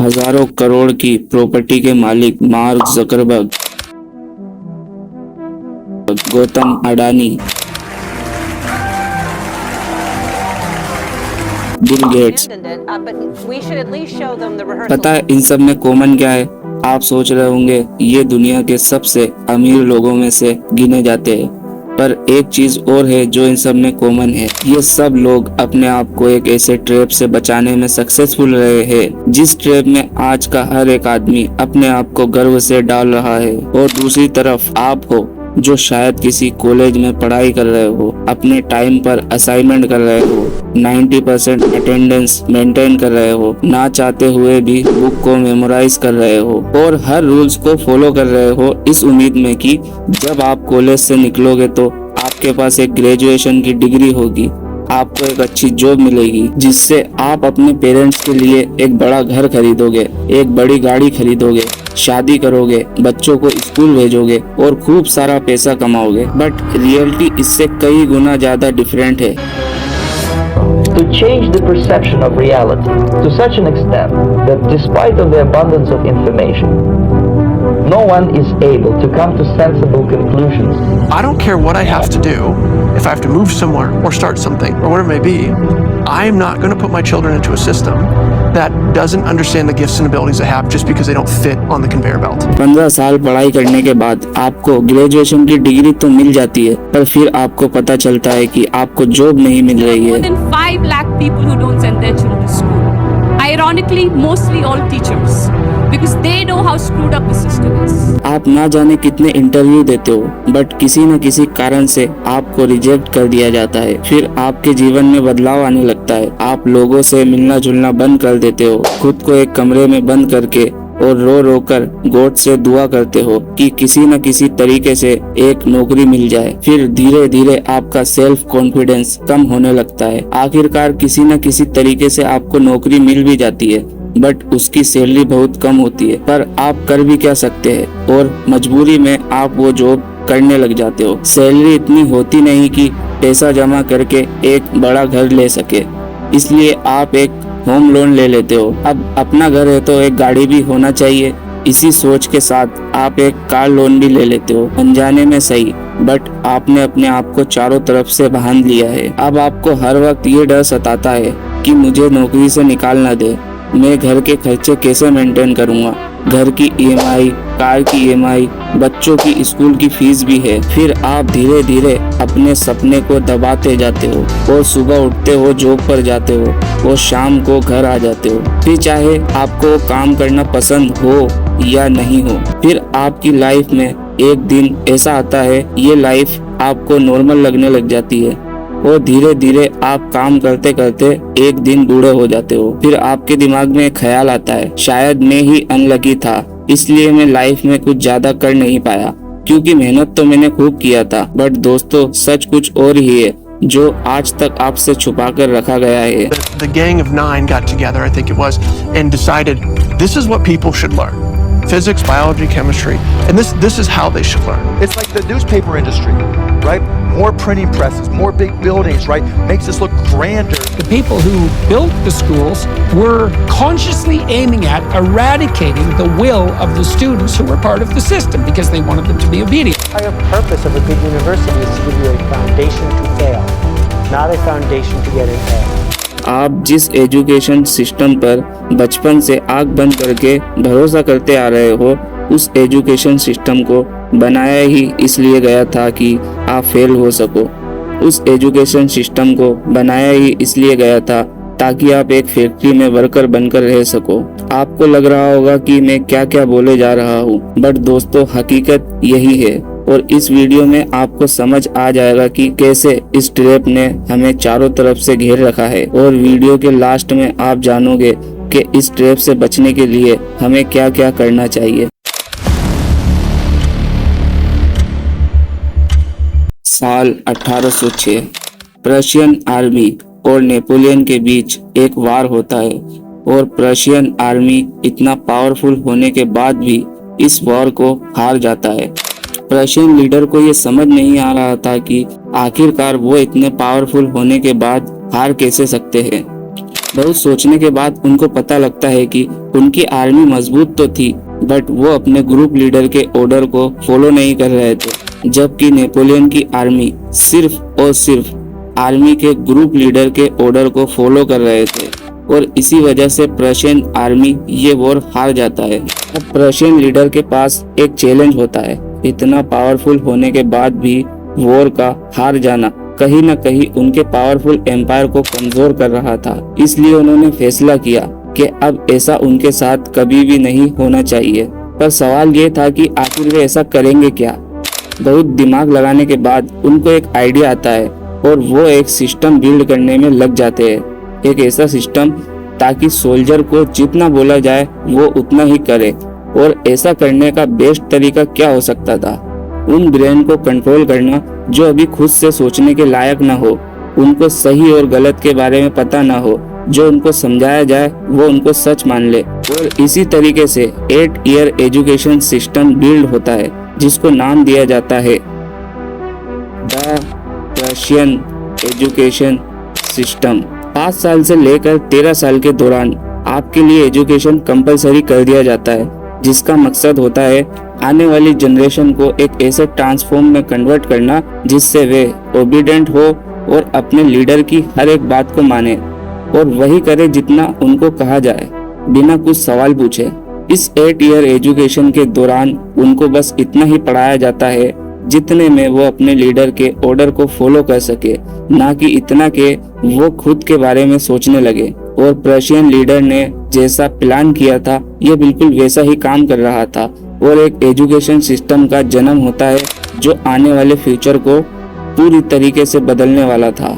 हजारों करोड़ की प्रॉपर्टी के मालिक mark Zuckerberg, Gautam Adani, Bill Gates. पता है इन सब में कॉमन क्या है? आप सोच रहे होंगे ये दुनिया के सबसे अमीर लोगों में से गिने जाते हैं, पर एक चीज और है जो इन सब में कॉमन है। ये सब लोग अपने आप को एक ऐसे ट्रैप से बचाने में सक्सेसफुल रहे हैं जिस ट्रैप में आज का हर एक आदमी अपने आप को गर्व से डाल रहा है। और दूसरी तरफ आप हो जो शायद किसी कॉलेज में पढ़ाई कर रहे हो, अपने टाइम पर असाइनमेंट कर रहे हो, 90% अटेंडेंस मेंटेन कर रहे हो, ना चाहते हुए भी बुक को मेमोराइज कर रहे हो और हर रूल्स को फॉलो कर रहे हो इस उम्मीद में कि जब आप कॉलेज से निकलोगे तो आपके पास एक ग्रेजुएशन की डिग्री होगी, आपको एक अच्छी जॉब मिलेगी जिससे आप अपने पेरेंट्स के लिए एक बड़ा घर खरीदोगे, एक बड़ी गाड़ी खरीदोगे, शादी करोगे, बच्चों को स्कूल भेजोगे और खूब सारा पैसा कमाओगे। बट रियलिटी इससे कई गुना ज्यादा डिफरेंट है। To change the perception of reality to such an extent that despite of the abundance of information, no one is able to come to sensible conclusions. I don't care what I have to do. If I have to move somewhere or start something or whatever it may be, I am not going to put my children into a system that doesn't understand the gifts and abilities they have just because they don't fit on the conveyor belt. 15 साल पढ़ाई करने के बाद आपको graduation की degree तो मिल जाती है, पर फिर आपको पता चलता है कि आपको जॉब नहीं मिल रही है। More than 5 lakh people who don't send their children to school. Ironically, mostly all teachers, because they know how screwed up the system is. आप ना जाने कितने इंटरव्यू देते हो, बट किसी न किसी कारण से आपको रिजेक्ट कर दिया जाता है। फिर आपके जीवन में बदलाव आने लगता है। आप लोगों से मिलना जुलना बंद कर देते हो, खुद को एक कमरे में बंद करके और रो रो कर गॉड से दुआ करते हो कि किसी न किसी तरीके से एक नौकरी मिल जाए। फिर धीरे धीरे आपका सेल्फ कॉन्फिडेंस कम होने लगता है। आखिरकार किसी न किसी तरीके से आपको नौकरी मिल भी जाती है, बट उसकी सैलरी बहुत कम होती है। पर आप कर भी क्या सकते हैं, और मजबूरी में आप वो जॉब करने लग जाते हो। सैलरी इतनी होती नहीं कि पैसा जमा करके एक बड़ा घर ले सके, इसलिए आप एक होम लोन ले लेते हो। अब अपना घर है तो एक गाड़ी भी होना चाहिए, इसी सोच के साथ आप एक कार लोन भी ले लेते हो। अनजाने में सही, बट आपने अपने आप को चारों तरफ से बांध लिया है। अब आपको हर वक्त ये डर सताता है कि मुझे नौकरी से निकाल ना दे, मैं घर के खर्चे कैसे मेंटेन करूंगा। घर की ईएमआई, कार की ईएमआई, बच्चों की स्कूल की फीस भी है। फिर आप धीरे धीरे अपने सपने को दबाते जाते हो और सुबह उठते हो, जॉब पर जाते हो और शाम को घर आ जाते हो। फिर चाहे आपको काम करना पसंद हो या नहीं हो, फिर आपकी लाइफ में एक दिन ऐसा आता है, ये लाइफ आपको नॉर्मल लगने लग जाती है और धीरे धीरे आप काम करते करते एक दिन बूढ़े हो जाते हो। फिर आपके दिमाग में एक ख्याल आता है, शायद मैं ही अनलकी था, इसलिए मैं लाइफ में कुछ ज्यादा कर नहीं पाया, क्योंकि मेहनत तो मैंने खूब किया था। बट दोस्तों, सच कुछ और ही है जो आज तक आपसे छुपा कर रखा गया है। The gang of 9 got together, I think it was, and decided this is what people should learn. Physics, biology, chemistry, and this is how they should learn. It's like the newspaper industry, right? More printing presses, more big buildings, right? Makes us look grander. The people who built the schools were consciously aiming at eradicating the will of the students who were part of the system because they wanted them to be obedient. The entire purpose of a good university is to give you a foundation to fail, not a foundation to get an A. आप जिस education system पर बचपन से आंख बंद करके भरोसा करते आ रहे हो, उस एजुकेशन सिस्टम को बनाया ही इसलिए गया था कि आप फेल हो सको। उस एजुकेशन सिस्टम को बनाया ही इसलिए गया था ताकि आप एक फैक्ट्री में वर्कर बनकर रह सको। आपको लग रहा होगा कि मैं क्या क्या बोले जा रहा हूँ, बट दोस्तों हकीकत यही है। और इस वीडियो में आपको समझ आ जाएगा कि कैसे इस ट्रैप ने हमें चारों तरफ से घेर रखा है। और वीडियो के लास्ट में आप जानोगे कि इस ट्रैप से बचने के लिए हमें क्या क्या करना चाहिए। साल 1806 प्रशियन आर्मी और नेपोलियन के बीच एक वार होता है, और प्रशियन आर्मी इतना पावरफुल होने के बाद भी इस वॉर को हार जाता है। प्रशियन लीडर को ये समझ नहीं आ रहा था कि आखिरकार वो इतने पावरफुल होने के बाद हार कैसे सकते हैं। बहुत सोचने के बाद उनको पता लगता है कि उनकी आर्मी मजबूत तो थी, बट वो अपने ग्रुप लीडर के ऑर्डर को फॉलो नहीं कर रहे थे, जबकि नेपोलियन की आर्मी सिर्फ और सिर्फ आर्मी के ग्रुप लीडर के ऑर्डर को फॉलो कर रहे थे, और इसी वजह से प्रशियन आर्मी ये वॉर हार जाता है। अब प्रशियन लीडर के पास एक चैलेंज होता है। इतना पावरफुल होने के बाद भी वॉर का हार जाना कहीं न कहीं उनके पावरफुल एम्पायर को कमजोर कर रहा था। इसलिए उन्होंने फैसला किया कि अब ऐसा उनके साथ कभी भी नहीं होना चाहिए। पर सवाल ये था कि आखिर वे ऐसा करेंगे क्या। बहुत दिमाग लगाने के बाद उनको एक आइडिया आता है और वो एक सिस्टम बिल्ड करने में लग जाते हैं। एक ऐसा सिस्टम ताकि सोल्जर को जितना बोला जाए वो उतना ही करे। और ऐसा करने का बेस्ट तरीका क्या हो सकता था? उन ब्रेन को कंट्रोल करना जो अभी खुद से सोचने के लायक ना हो, उनको सही और गलत के बारे में पता ना हो, जो उनको समझाया जाए वो उनको सच मान ले। और इसी तरीके से 8 ईयर एजुकेशन सिस्टम बिल्ड होता है, जिसको नाम दिया जाता है द प्रशियन एजुकेशन सिस्टम। 5 साल से लेकर 13 साल के दौरान आपके लिए एजुकेशन कंपलसरी कर दिया जाता है, जिसका मकसद होता है आने वाली जनरेशन को एक ऐसे ट्रांसफॉर्म में कन्वर्ट करना जिससे वे ओबीडेंट हो और अपने लीडर की हर एक बात को माने और वही करे जितना उनको कहा जाए, बिना कुछ सवाल पूछे। इस 8 ईयर एजुकेशन के दौरान उनको बस इतना ही पढ़ाया जाता है जितने में वो अपने लीडर के ऑर्डर को फॉलो कर सके, ना कि इतना के वो खुद के बारे में सोचने लगे। और प्रशियन लीडर ने जैसा प्लान किया था ये बिल्कुल वैसा ही काम कर रहा था और एक एजुकेशन सिस्टम का जन्म होता है जो आने वाले फ्यूचर को पूरी तरीके से बदलने वाला था।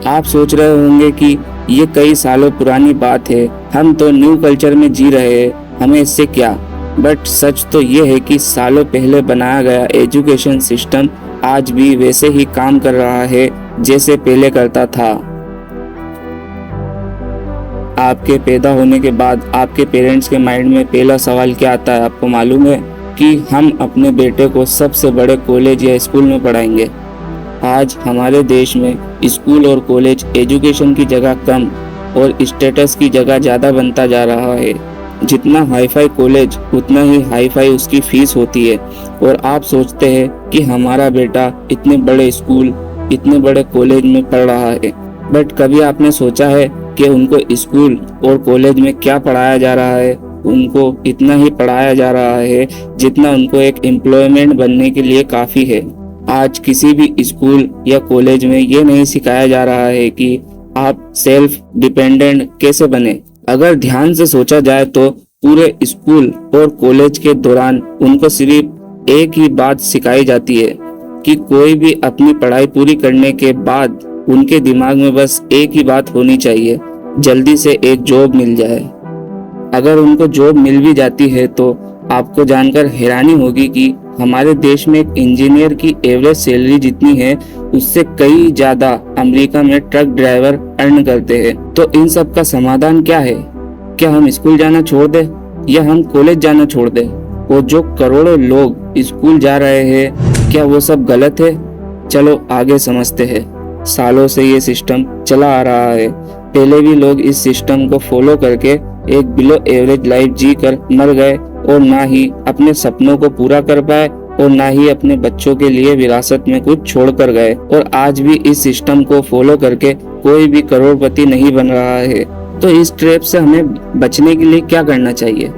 आप सोच रहे होंगे कि ये कई सालों पुरानी बात है, हम तो न्यू कल्चर में जी रहे हैं, हमें इससे क्या। बट सच तो ये है कि सालों पहले बनाया गया एजुकेशन सिस्टम आज भी वैसे ही काम कर रहा है जैसे पहले करता था। आपके पैदा होने के बाद आपके पेरेंट्स के माइंड में पहला सवाल क्या आता है आपको मालूम है? कि हम अपने बेटे को सबसे बड़े कॉलेज या स्कूल में पढ़ाएंगे। आज हमारे देश में स्कूल और कॉलेज एजुकेशन की जगह कम और स्टेटस की जगह ज़्यादा बनता जा रहा है। जितना हाईफाई कॉलेज उतना ही हाईफाई उसकी फीस होती है। और आप सोचते हैं कि हमारा बेटा इतने बड़े स्कूल इतने बड़े कॉलेज में पढ़ रहा है, बट कभी आपने सोचा है कि उनको स्कूल और कॉलेज में क्या पढ़ाया जा रहा है? उनको इतना ही पढ़ाया जा रहा है जितना उनको एक एम्प्लॉयमेंट बनने के लिए काफ़ी है। आज किसी भी स्कूल या कॉलेज में ये नहीं सिखाया जा रहा है कि आप सेल्फ डिपेंडेंट कैसे बने। अगर ध्यान से सोचा जाए तो पूरे स्कूल और कॉलेज के दौरान उनको सिर्फ एक ही बात सिखाई जाती है कि कोई भी अपनी पढ़ाई पूरी करने के बाद उनके दिमाग में बस एक ही बात होनी चाहिए, जल्दी से एक जॉब मिल जाए। अगर उनको जॉब मिल भी जाती है तो आपको जानकर हैरानी होगी कि हमारे देश में एक इंजीनियर की एवरेज सैलरी जितनी है उससे कई ज्यादा अमेरिका में ट्रक ड्राइवर अर्न करते हैं। तो इन सब का समाधान क्या है? क्या हम स्कूल जाना छोड़ दें या हम कॉलेज जाना छोड़ दें? और जो करोड़ों लोग स्कूल जा रहे हैं क्या वो सब गलत है? चलो आगे समझते हैं। सालों से ये सिस्टम चला आ रहा है। पहले भी लोग इस सिस्टम को फॉलो करके एक बिलो एवरेज लाइफ जी कर मर गए और ना ही अपने सपनों को पूरा कर पाए और ना ही अपने बच्चों के लिए विरासत में कुछ छोड़ कर गए। और आज भी इस सिस्टम को फॉलो करके कोई भी करोड़पति नहीं बन रहा है। तो इस ट्रैप से हमें बचने के लिए क्या करना चाहिए?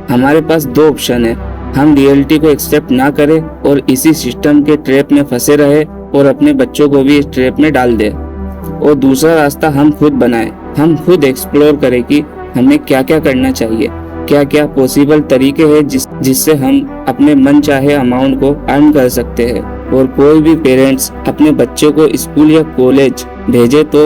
हमारे पास 2 ऑप्शन है। हम रियलिटी को एक्सेप्ट ना करें और इसी सिस्टम के ट्रैप में फंसे रहे और अपने बच्चों को भी इस ट्रैप में डाल दे। और दूसरा रास्ता हम खुद बनाएं। हम खुद एक्सप्लोर करें कि हमें क्या क्या करना चाहिए, क्या क्या पॉसिबल तरीके हैं जिससे हम अपने मन चाहे अमाउंट को अर्न कर सकते हैं। और कोई भी पेरेंट्स अपने बच्चे को स्कूल या कॉलेज भेजे तो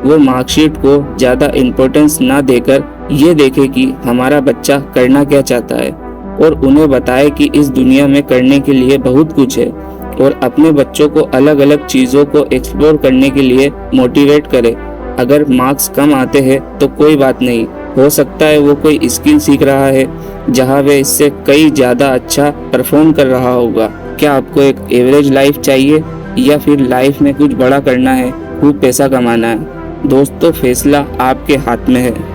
वो मार्कशीट को ज्यादा इम्पोर्टेंस ना देकर ये देखे कि हमारा बच्चा करना क्या चाहता है और उन्हें बताए कि इस दुनिया में करने के लिए बहुत कुछ है। और अपने बच्चों को अलग अलग चीजों को एक्सप्लोर करने के लिए मोटिवेट करे। अगर मार्क्स कम आते हैं तो कोई बात नहीं, हो सकता है वो कोई स्किल सीख रहा है जहाँ वे इससे कई ज्यादा अच्छा परफॉर्म कर रहा होगा। क्या आपको एक एवरेज लाइफ चाहिए या फिर लाइफ में कुछ बड़ा करना है, खूब पैसा कमाना है? दोस्तों, फैसला आपके हाथ में है।